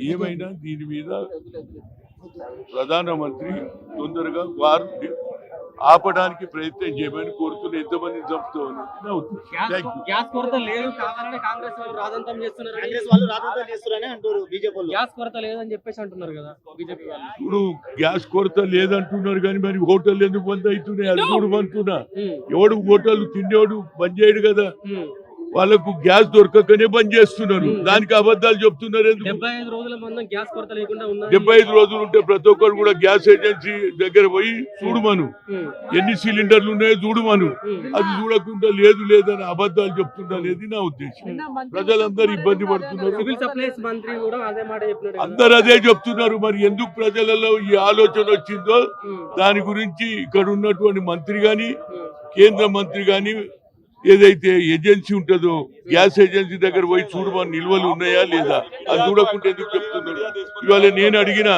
ఏమైనా దీని మీద ప్రధానమంత్రి తొందరగా వారు ఆపడానికి ప్రయత్నం చేయమని కోరుతున్న ఎంతమంది గ్యాస్ కొరత లేదు కావాలని కాంగ్రెస్ వాళ్ళు రాజంతం అంటారు బీజేపీ గ్యాస్ కొరత లేదని చెప్పేసి అంటున్నారు కదా బీజేపీ వాళ్ళు. ఇప్పుడు గ్యాస్ కొరత లేదంటున్నారు కానీ మరి హోటల్ ఎందుకు బంద్ అవుతున్నాయి అది కూడా బంతున్నా ఎవడు హోటల్ తినేవాడు బంద్ చేయడు కదా వాళ్ళకు గ్యాస్ దొరకకనే బంద్ చేస్తున్నారు దానికి అబద్ధాలు చెప్తున్నారు ఎందుకు 75 రోజుల మందం గ్యాస్ కొరత లేకుండా ఉంది 75 రోజులు ఉంటే ప్రతి ఒక్కరు కూడా గ్యాస్ ఏజెన్సీ దగ్గర పోయి చూడమను ఎన్ని సిలిండర్లు ఉన్నాయో చూడమను అది చూడకుండా లేదు లేదని అబద్ధాలు చెప్తుండలేదు నా ఉద్దేశం ప్రజలందరూ ఇబ్బంది పడుతున్నారు సివిల్ సప్లైస్ మంత్రి కూడా అదే మాట చెప్పినారు అందరు అదే చెప్తున్నారు మరి ఎందుకు ప్రజలలో ఈ ఆలోచన వచ్చిందో దాని గురించి ఇక్కడ ఉన్నటువంటి మంత్రి గాని కేంద్ర మంత్రి గాని ఏదైతే ఏజెన్సీ ఉంటుందో గ్యాస్ ఏజెన్సీ దగ్గర పోయి చూడమని నిల్వలు ఉన్నాయా లేదా అది చూడకుండా ఎందుకు చెప్తున్నారు ఇవాళ నేను అడిగిన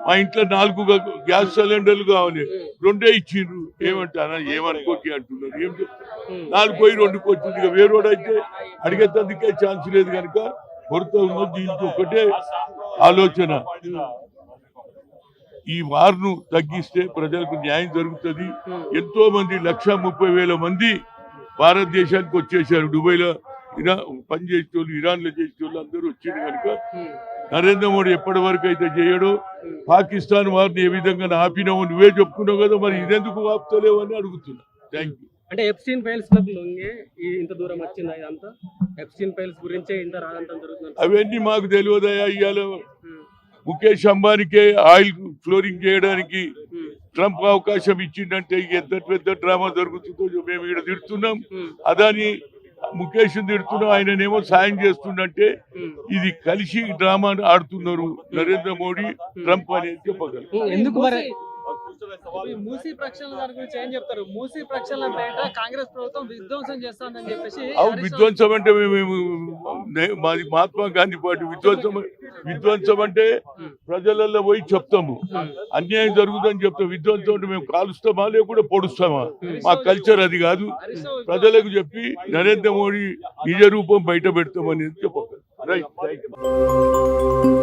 మా ఇంట్లో 4 గ్యాస్ సిలిండర్లు కావాలి 2 ఇచ్చిండ్రు ఏమంటారా ఏమనుకోకి అంటున్నారు ఏం చెప్తారు 4 పోయి 2కి వచ్చింది ఇక వేరేవాడు అయితే అడిగేందుకే ఛాన్స్ లేదు కనుక కొరత ఉన్నది దీనికి ఒకటే ఆలోచన ఈ వార్ను తగ్గిస్తే ప్రజలకు న్యాయం జరుగుతుంది ఎంతో మంది 130,000 మంది భారతదేశానికి వచ్చేసారు దుబాయ్లో పనిచేసేవాళ్ళు ఇరాన్లో చేసేవాళ్ళు అందరూ వచ్చారు కనుక నరేంద్ర మోడీ ఎప్పటి వరకు అయితే చేయడో పాకిస్తాన్ వారిని ఏ విధంగా ఆపినావు నువ్వే చెప్పుకున్నావు కదా మరి ఇదెందుకు ఆపుతలేవు అని అడుగుతున్నా థ్యాంక్ యూ అంటే ఎప్స్టీన్ ఫైల్స్ ఇంత దూరం వచ్చిందా ఇదంతా ఎప్స్టీన్ ఫైల్స్ గురించే ఇంత రాదంతం జరుగుతుంది అవన్నీ మాకు తెలియదయా ఇవాళ ముఖేష్ అంబానీకే ఆయిల్ ఫ్లోరింగ్ చేయడానికి ట్రంప్ అవకాశం ఇచ్చిందంటే ఎంత పెద్ద డ్రామా జరుగుతుందో మేము ఇక్కడ తిడుతున్నాం అదాని ముఖేష్ తిడుతున్నాం ఆయననేమో సాయం చేస్తుందంటే ఇది కలిసి డ్రామా ఆడుతున్నారు నరేంద్ర మోడీ ట్రంప్ అనేది చెప్పగలరు ఎందుకు మరి మూసీ ప్రక్షాళన దాని గురించి ఏం చెప్తారు మూసీ ప్రక్షాళన పేట కాంగ్రెస్ ప్రభుత్వం విధ్వంసం చేస్తామని చెప్పేసి విధ్వంసం అంటే మేము మాది మహాత్మా గాంధీ పార్టీ విధ్వంసం అంటే ప్రజలలో పోయి చెప్తాము అన్యాయం జరుగుతుందని చెప్తాం విధ్వంసం అంటే మేము కాలుస్తామా లేకుండా పొడుస్తామా మా కల్చర్ అది కాదు ప్రజలకు చెప్పి నరేంద్ర మోడీ నిజ రూపం బయట పెడతామని చెప్పగలరు రైట్